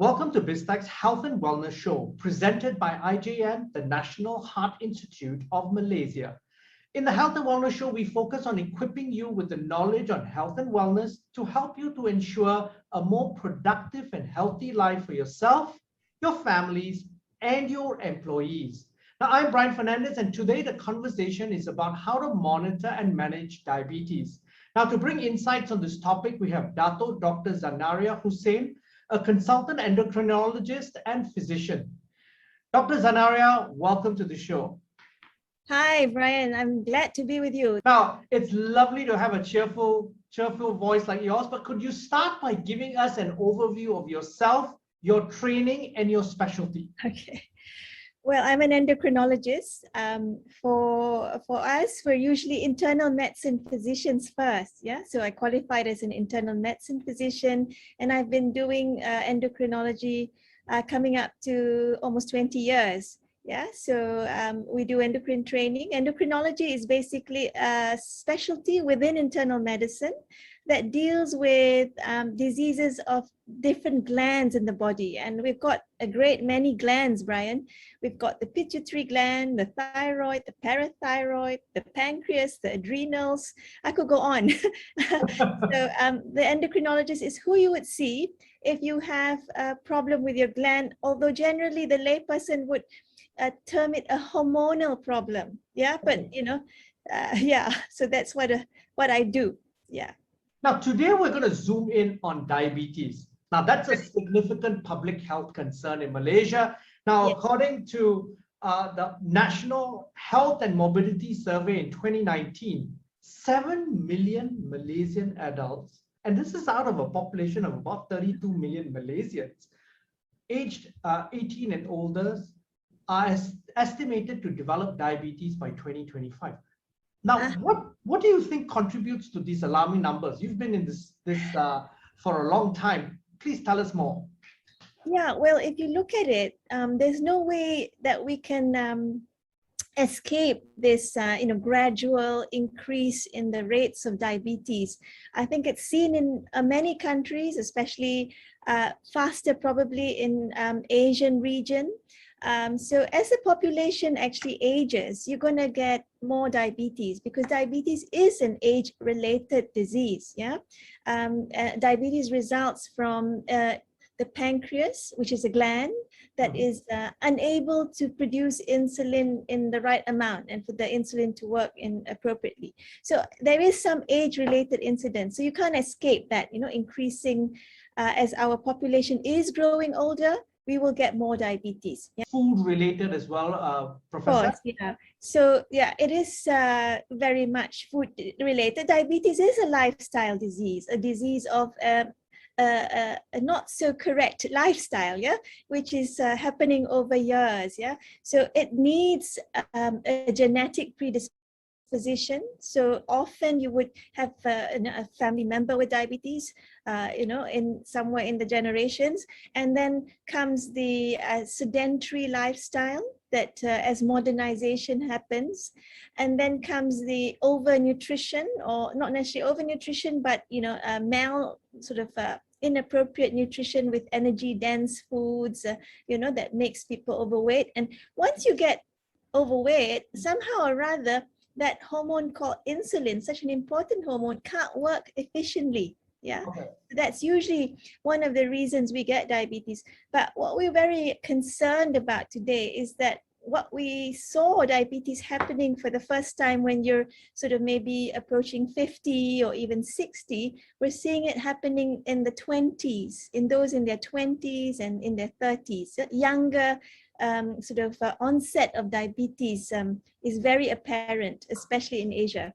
Welcome to Biztech's Health and Wellness Show, presented by IJN, the National Heart Institute of Malaysia. In the Health and Wellness Show, we focus on equipping you with the knowledge on health and wellness to help you to ensure a more productive and healthy life for yourself, your families, and your employees. Now, I'm Brian Fernandez, and today the conversation is about how to monitor and manage diabetes. Now, to bring insights on this topic, we have Dato Dr. Zanaria Hussain, a consultant endocrinologist and physician. Dr. Zanaria, welcome to the show. Hi, Brian. I'm glad to be with you. Now, it's lovely to have a cheerful voice like yours, but could you start by giving us an overview of yourself, your training, and your specialty? Okay. Well, I'm an endocrinologist. For us, we're usually internal medicine physicians first. Yeah, so I qualified as an internal medicine physician, and I've been doing endocrinology coming up to almost 20 years. Yeah, so we do endocrine training. Endocrinology is basically a specialty within internal medicine that deals with diseases of different glands in the body. And we've got a great many glands, Brian. We've got the pituitary gland, the thyroid, the parathyroid, the pancreas, the adrenals. I could go on. So the endocrinologist is who you would see if you have a problem with your gland, although generally the layperson would term it a hormonal problem. Yeah, but you know, yeah, so that's what I do. Yeah. Now, today we're going to zoom in on diabetes. Now, that's a significant public health concern in Malaysia. Now, according to the National Health and Morbidity Survey in 2019, 7 million Malaysian adults, and this is out of a population of about 32 million Malaysians, aged 18 and older, are estimated to develop diabetes by 2025. Now, what do you think contributes to these alarming numbers? You've been in this for a long time. Please tell us more. Yeah, well, if you look at it, there's no way that we can escape this gradual increase in the rates of diabetes. I think it's seen in many countries, especially faster probably in Asian region. So as the population actually ages, you're going to get more diabetes because diabetes is an age-related disease. Yeah, diabetes results from the pancreas, which is a gland that is unable to produce insulin in the right amount and for the insulin to work appropriately. So there is some age-related incidence. So you can't escape that, you know, increasing as our population is growing older, we will get more diabetes. Yeah. Food related as well, Professor? Of course, yeah. So yeah, it is very much food related. Diabetes is a lifestyle disease, a disease of a not so correct lifestyle, yeah, which is happening over years, yeah. So it needs a genetic predisposition. So often you would have a family member with diabetes, in somewhere in the generations, and then comes the sedentary lifestyle that as modernization happens, and then comes the overnutrition, or not necessarily overnutrition, but mal sort of inappropriate nutrition with energy dense foods, that makes people overweight. And once you get overweight, somehow or rather that hormone called insulin, such an important hormone, can't work efficiently. Yeah, okay. That's usually one of the reasons we get diabetes. But what we're very concerned about today is that what we saw diabetes happening for the first time when you're sort of maybe approaching 50 or even 60, we're seeing it happening in the 20s, in those in their 20s and in their 30s. Younger onset of diabetes is very apparent, especially in Asia.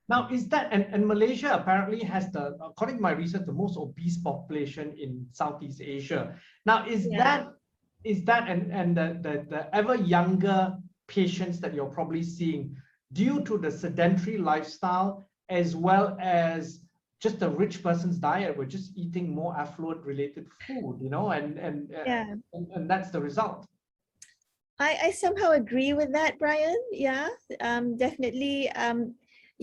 Now, is that, and Malaysia apparently has according to my research, the most obese population in Southeast Asia. Now, is that and the ever younger patients that you're probably seeing due to the sedentary lifestyle, as well as just the rich person's diet? We're just eating more affluent related food, and that's the result. I somehow agree with that, Brian. Yeah, definitely.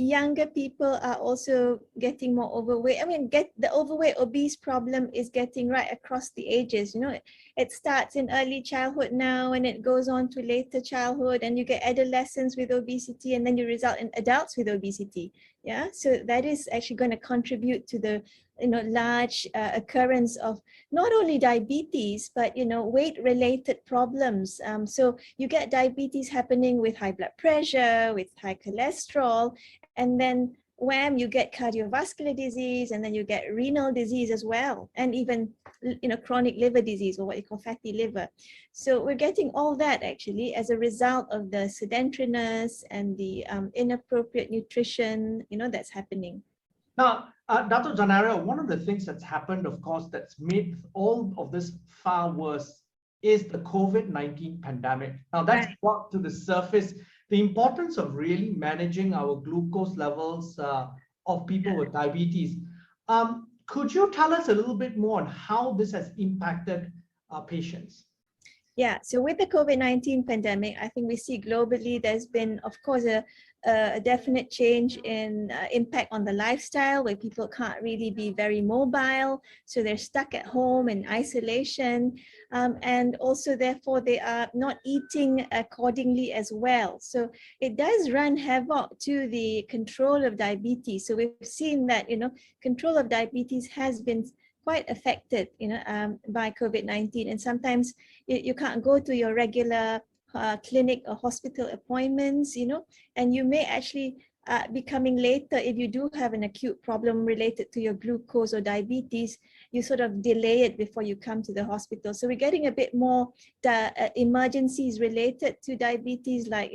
younger people are also getting more overweight. I mean, the overweight obese problem is getting right across the ages. You know, it starts in early childhood now, and it goes on to later childhood, and you get adolescents with obesity, and then you result in adults with obesity. Yeah, so that is actually going to contribute to the large occurrence of not only diabetes, but weight-related problems. So you get diabetes happening with high blood pressure, with high cholesterol, and then wham, you get cardiovascular disease, and then you get renal disease as well, and even chronic liver disease, or what you call fatty liver. So we're getting all that actually as a result of the sedentariness and the inappropriate nutrition that's happening. Now, Dr. Janaria, one of the things that's happened, of course, that's made all of this far worse is the COVID-19 pandemic. Now, that's brought to the surface the importance of really managing our glucose levels of people with diabetes. Could you tell us a little bit more on how this has impacted patients? Yeah, so with the COVID-19 pandemic, I think we see globally there's been, of course, a definite change in impact on the lifestyle, where people can't really be very mobile, so they're stuck at home in isolation, and also therefore they are not eating accordingly as well. So it does run havoc to the control of diabetes. So we've seen that control of diabetes has been quite affected by COVID-19, and sometimes you can't go to your regular clinic or hospital appointments, and you may actually be coming later if you do have an acute problem related to your glucose or diabetes. You sort of delay it before you come to the hospital. So we're getting a bit more emergencies related to diabetes, like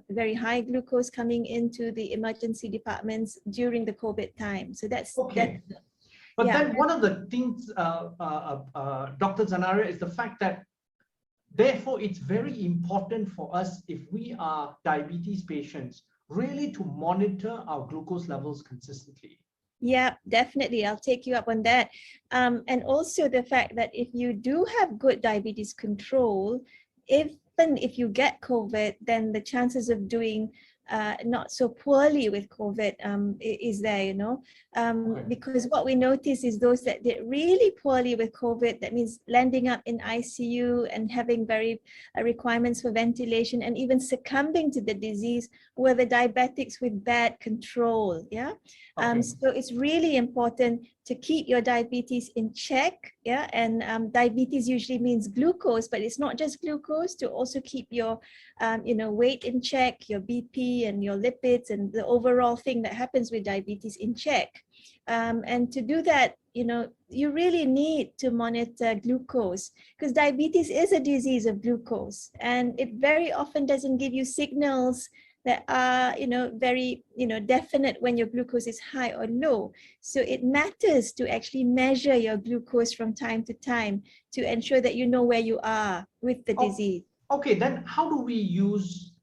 very high glucose coming into the emergency departments during the COVID time. So that's okay. But then one of the things, Dr. Janaria, is the fact that therefore it's very important for us, if we are diabetes patients, really to monitor our glucose levels consistently. Yeah, definitely. I'll take you up on that. And also the fact that if you do have good diabetes control, even if you get COVID, then the chances of doing not so poorly with COVID is there, because what we notice is those that did really poorly with COVID, that means landing up in ICU and having very requirements for ventilation and even succumbing to the disease, were the diabetics with bad control. Yeah. So it's really important to keep your diabetes in check. Yeah. And diabetes usually means glucose, but it's not just glucose, to also keep your weight in check, your BP and your lipids and the overall thing that happens with diabetes in check. And to do that, you really need to monitor glucose, because diabetes is a disease of glucose, and it very often doesn't give you signals that are, very, definite when your glucose is high or low. So it matters to actually measure your glucose from time to time to ensure that you know where you are with the disease. Okay, then how do we use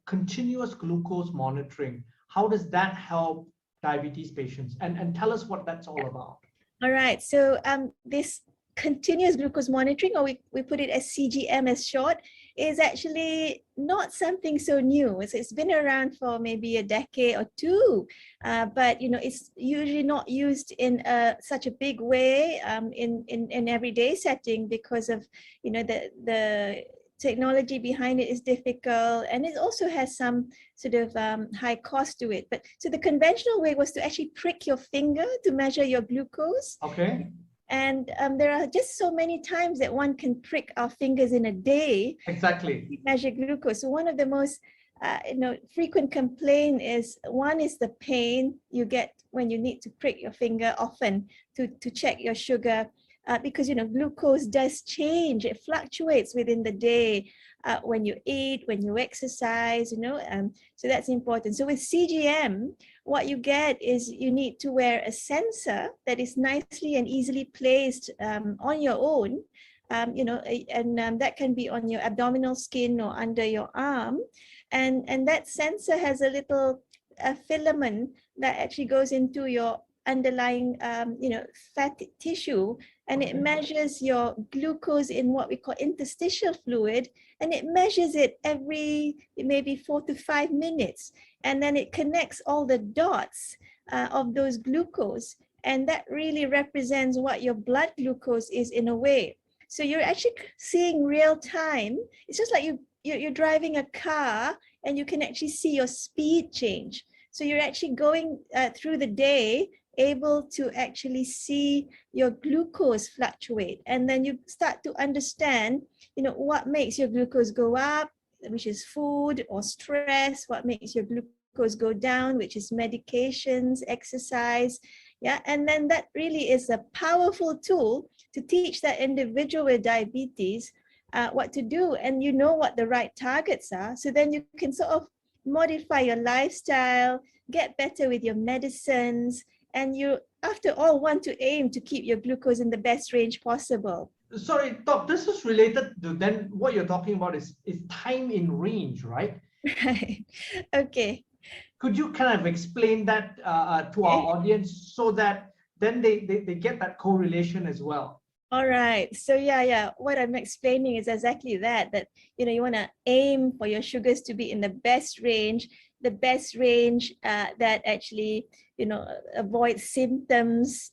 continuous glucose monitoring? How does that help diabetes patients? And tell us what that's all about. All right, so this continuous glucose monitoring, or we put it as CGM as short, is actually not something so new. It's been around for maybe a decade or two, but it's usually not used in such a big way in everyday setting, because of the technology behind it is difficult, and it also has some sort of high cost to it. But so the conventional way was to actually prick your finger to measure your glucose. Okay. And there are just so many times that one can prick our fingers in a day. Exactly. To measure glucose. So one of the most frequent complaint is, one is the pain you get when you need to prick your finger often to check your sugar. Because glucose does change, it fluctuates within the day when you eat, when you exercise, so that's important. So with CGM, what you get is you need to wear a sensor that is nicely and easily placed on your own, and that can be on your abdominal skin or under your arm, and that sensor has a little filament that actually goes into your underlying fat tissue, and it measures your glucose in what we call interstitial fluid, and it measures it every maybe 4 to 5 minutes. and then it connects all the dots of those glucose, and that really represents what your blood glucose is in a way. So you're actually seeing real time. It's just like you're driving a car and you can actually see your speed change. So you're actually going through the day able to actually see your glucose fluctuate, and then you start to understand, you know, what makes your glucose go up, which is food or stress, what makes your glucose go down, which is medications, exercise. Yeah, and then that really is a powerful tool to teach that individual with diabetes what to do, and you know what the right targets are. So then you can sort of modify your lifestyle, get better with your medicines, and you, after all, want to aim to keep your glucose in the best range possible. Sorry, Doc, this is related to then what you're talking about is time in range, right? Right. Okay. Could you kind of explain that to our audience so that then they get that correlation as well? All right. So yeah, what I'm explaining is exactly that you know, you want to aim for your sugars to be in the best range that actually, you know, avoids symptoms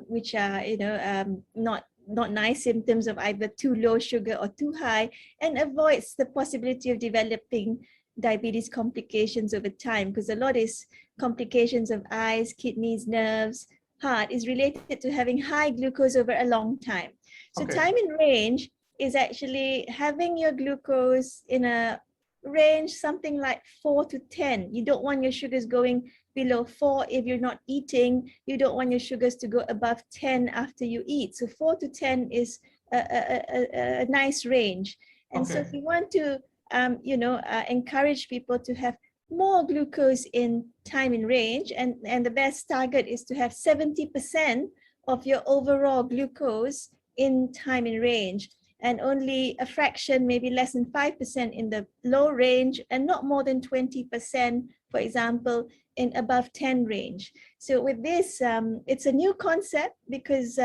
which are, you know, not nice symptoms of either too low sugar or too high, and avoids the possibility of developing diabetes complications over time, because a lot is complications of eyes, kidneys, nerves, heart is related to having high glucose over a long time. So Okay. time in range is actually having your glucose in a range something like 4 to 10. You don't want your sugars going below 4 if you're not eating. You don't want your sugars to go above 10 after you eat. So 4 to 10 is a nice range. And Okay. so if you want to you know, encourage people to have more glucose in time in range, and the best target is to have 70% of your overall glucose in time in range, and only a fraction, maybe less than 5% in the low range, and not more than 20%, for example, in above 10 range. So with this, it's a new concept, because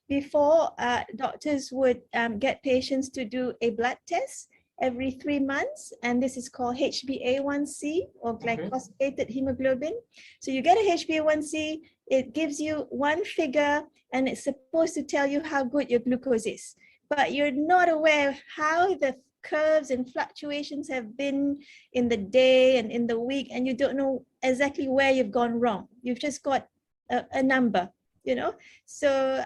before doctors would get patients to do a blood test every 3 months, and this is called HbA1c, or glycosylated hemoglobin. So you get a HbA1c, it gives you one figure, and it's supposed to tell you how good your glucose is, but you're not aware how the curves and fluctuations have been in the day and in the week, and you don't know exactly where you've gone wrong. You've just got a number, you know. So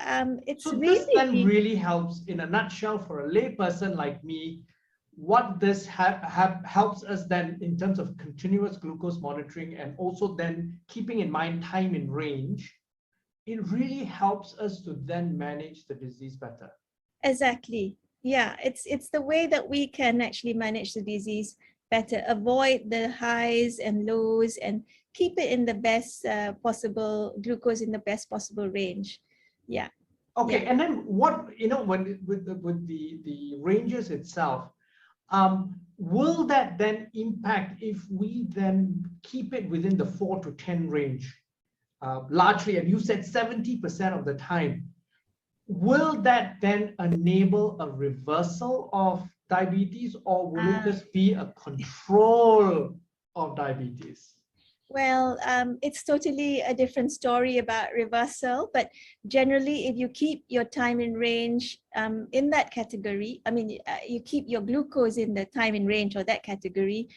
it's so really, this then really helps, in a nutshell, for a lay person like me. What this helps us then in terms of continuous glucose monitoring, and also then keeping in mind time in range, it really helps us to then manage the disease better. Exactly. Yeah, it's the way that we can actually manage the disease better, avoid the highs and lows, and keep it in the best possible glucose in the best possible range. Yeah. Okay, yeah. and then what, you know, when with the ranges itself, will that then impact if we then keep it within the 4 to 10 range, largely, and you said 70% of the time? Will that then enable a reversal of diabetes, or will it just be a control of diabetes? Well, it's totally a different story about reversal, but generally, if you keep your time in range in that category, I mean, you keep your glucose in the time in range or that category,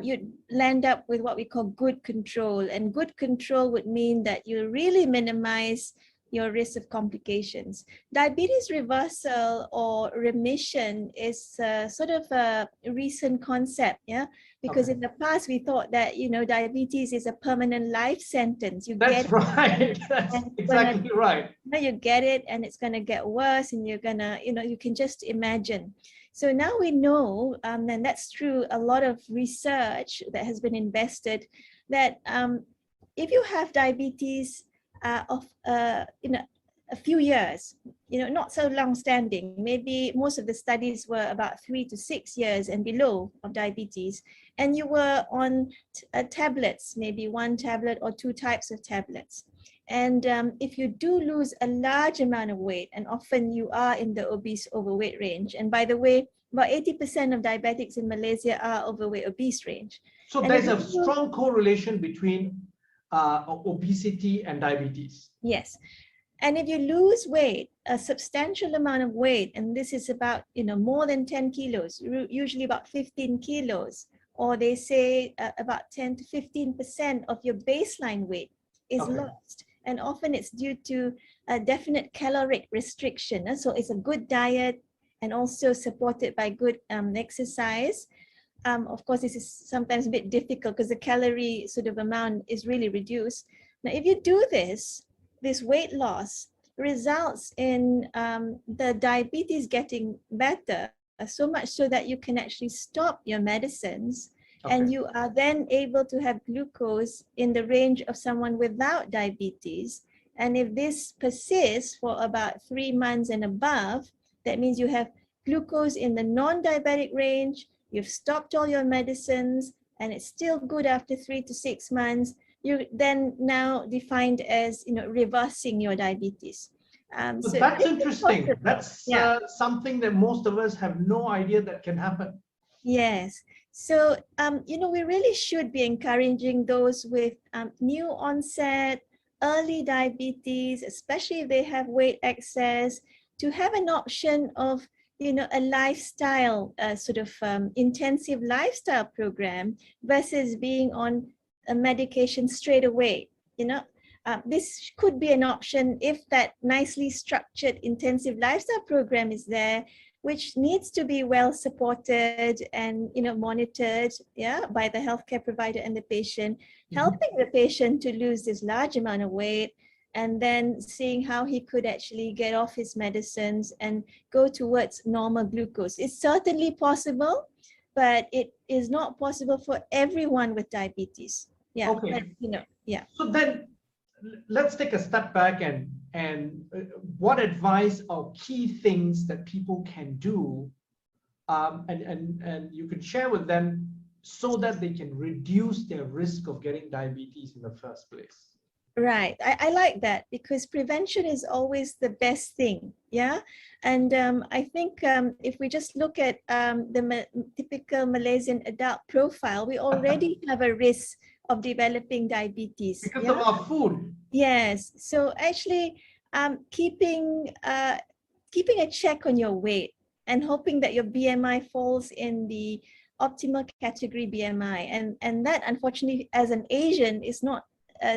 you'd land up with what we call good control. And good control would mean that you really minimize your risk of complications. Diabetes reversal or remission is sort of a recent concept, yeah? Because in the past we thought that, you know, diabetes is a permanent life sentence. You That's get right. That's exactly right. You get it, and it's gonna get worse, and you're gonna, you know, you can just imagine. So now we know, and that's true, a lot of research that has been invested, that if you have diabetes of you know, a few years, you know, not so long standing, maybe most of the studies were about 3 to 6 years and below of diabetes, and you were on tablets, maybe 1 tablet or 2 types of tablets. And if you do lose a large amount of weight, and often you are in the obese overweight range, and by the way, about 80% of diabetics in Malaysia are overweight obese range. So And there's if a you- strong correlation between obesity and diabetes. Yes. And if you lose weight, a substantial amount of weight, and this is about, more than 10 kilos, usually about 15 kilos, or they say about 10 to 15% of your baseline weight is Okay. lost. And often it's due to a definite caloric restriction. So it's a good diet and also supported by good exercise. Of course, this is sometimes a bit difficult because the calorie sort of amount is really reduced. Now, if you do this weight loss results in the diabetes getting better, so much so that you can actually stop your medicines, and you are then able to have glucose in the range of someone without diabetes. And if this persists for about 3 months and above, that means you have glucose in the non-diabetic range, you've stopped all your medicines, and it's still good after 3 to 6 months. You're then now defined as, reversing your diabetes. So So that's interesting. That's yeah. something that most of us have no idea that can happen. Yes. So, we really should be encouraging those with new onset, early diabetes, especially if they have weight excess, to have an option of, a lifestyle, sort of intensive lifestyle program versus being on a medication straight away. This could be an option if that nicely structured intensive lifestyle program is there, which needs to be well supported and monitored, by the healthcare provider and the patient, helping the patient to lose this large amount of weight, and then seeing how he could actually get off his medicines and go towards normal glucose. It's certainly possible, but it is not possible for everyone with diabetes. Yeah. Okay. But, yeah. So then let's take a step back and what advice or key things that people can do, and you can share with them so that they can reduce their risk of getting diabetes in the first place. Right. I like that, because prevention is always the best thing. Yeah. And I think if we just look at the typical Malaysian adult profile, we already have a risk of developing diabetes. Because of our food. Yes. So actually keeping a check on your weight and hoping that your BMI falls in the optimal category BMI. And that, unfortunately, as an Asian, is not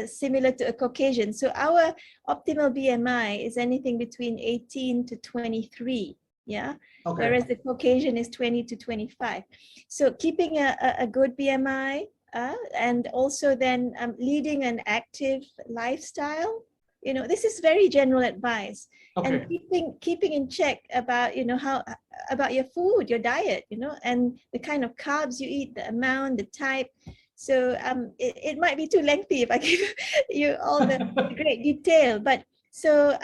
similar to a Caucasian. So our optimal BMI is anything between 18 to 23. Yeah. Okay. Whereas the Caucasian is 20 to 25. So keeping a good BMI, and also then leading an active lifestyle. This is very general advice. Okay. And keeping in check about, how about your food, your diet, and the kind of carbs you eat, the amount, the type. So it might be too lengthy if I give you all the great detail, but so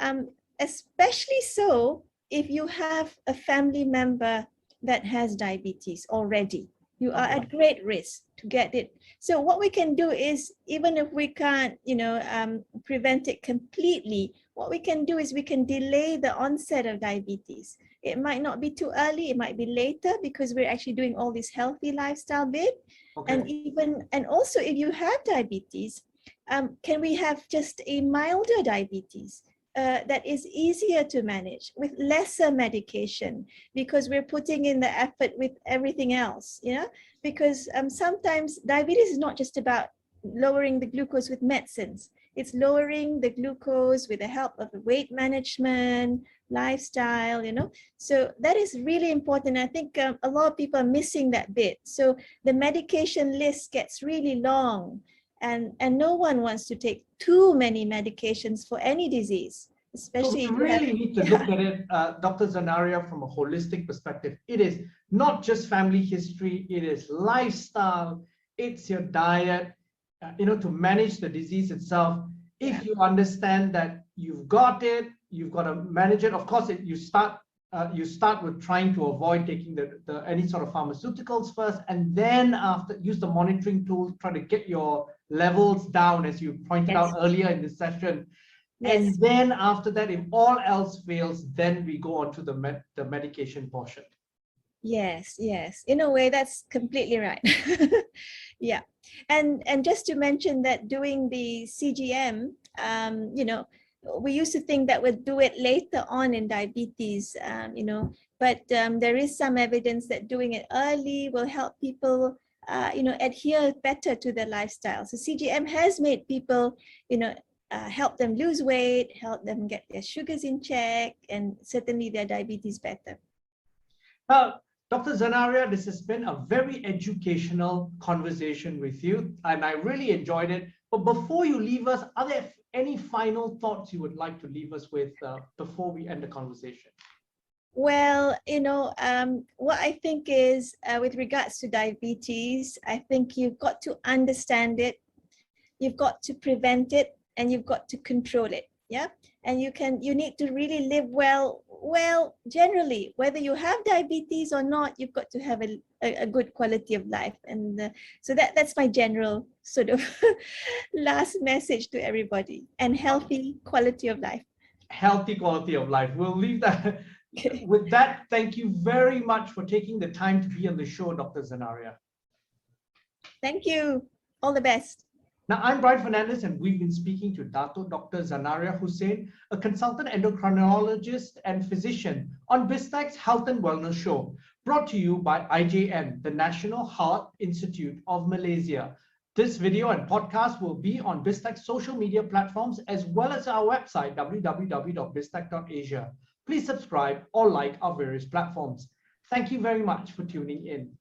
especially so if you have a family member that has diabetes already, you are at great risk to get it. So what we can do is, even if we can't, prevent it completely, what we can do is we can delay the onset of diabetes. It might not be too early, it might be later, because we're actually doing all this healthy lifestyle bit. Okay. And also, if you have diabetes, can we have just a milder diabetes that is easier to manage with lesser medication, because we're putting in the effort with everything else, because sometimes diabetes is not just about lowering the glucose with medicines. It's lowering the glucose with the help of weight management, lifestyle, So that is really important. I think a lot of people are missing that bit. So the medication list gets really long, and no one wants to take too many medications for any disease, especially. So we really need to look at it, Dr. Zanaria, from a holistic perspective. It is not just family history, it is lifestyle, it's your diet, to manage the disease itself. If you understand that you've got it, you've got to manage it. Of course, you start with trying to avoid taking any sort of pharmaceuticals first, and then after, use the monitoring tools, try to get your levels down, as you pointed out earlier in this session. And then after that, if all else fails, then we go on to the medication portion. Yes, yes. In a way, that's completely right. Yeah. And just to mention that doing the CGM, you know, we used to think that we'd do it later on in diabetes, you know, but there is some evidence that doing it early will help people, you know, adhere better to their lifestyle. So CGM has made people, you know, help them lose weight, help them get their sugars in check, and certainly their diabetes better. Dr. Zanaria, this has been a very educational conversation with you, and I really enjoyed it. But before you leave us, are there any final thoughts you would like to leave us with before we end the conversation? Well, you know, what I think is with regards to diabetes, I think you've got to understand it, you've got to prevent it, and you've got to control it. Yeah. And you need to really live well. Well, generally, whether you have diabetes or not, you've got to have a good quality of life. And so that's my general sort of last message to everybody, and healthy quality of life. Healthy quality of life. We'll leave that. With that, thank you very much for taking the time to be on the show, Dr. Zanaria. Thank you. All the best. Now, I'm Brian Fernandez, and we've been speaking to Dr. Zanaria Hussain, a consultant endocrinologist and physician, on Biztech's Health and Wellness Show, brought to you by IJM, the National Heart Institute of Malaysia. This video and podcast will be on Biztech's social media platforms, as well as our website, www.biztech.asia. Please subscribe or like our various platforms. Thank you very much for tuning in.